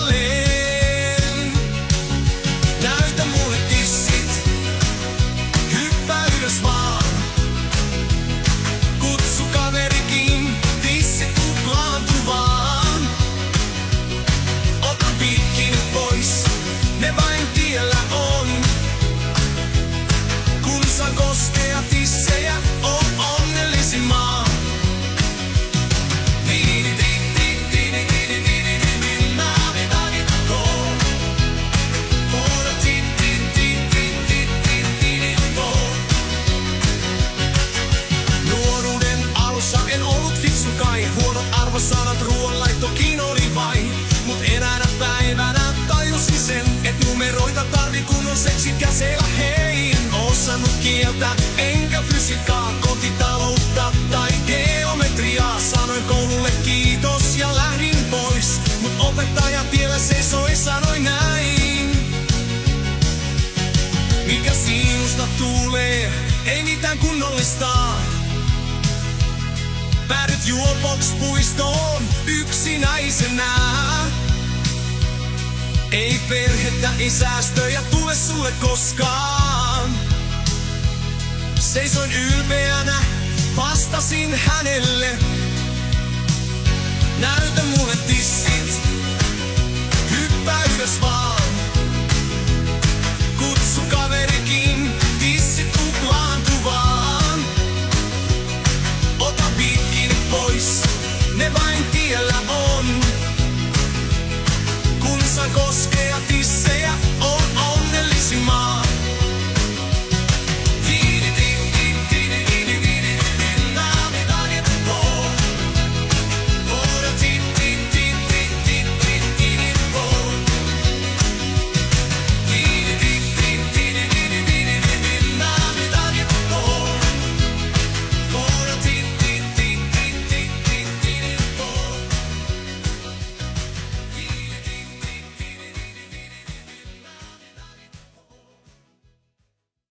taivaaseen. Näytä mulle tissit, hyppää ylös vaan. Kutsu kaverikin, tissit tuplaantuvaan. Ota piikki pois, ne vain tiellä on. Kun saa koskea tissejä, on onnellisin maa. Huonot arvosanat, ruoanlaittokin oli vai. Mut eräänä päivänä tajusin sen, et numeroita tarvi kun on seksit käsillä. Hei, en osannut kieltä, enkä fysiikkaa, kotitaloutta tai geometriaa. Sanoin koululle kiitos ja lähdin pois, mut opettaja tiellä seisoi, sanoi näin. Mikä sinusta tulee, ei mitään kunnollista. Päädyt juopoks-puistoon yksinäisenä. Ei perhettä, ei säästöjä tule sulle koskaan. Seisoin ylpeänä, vastasin hänelle. Näytä mulle tissit, hyppää ylös vaan. Kutsu kaverikin, tissit tuplaantuvaan. Ota piikkini pois, ne vain tiellä on. Kun saan koskea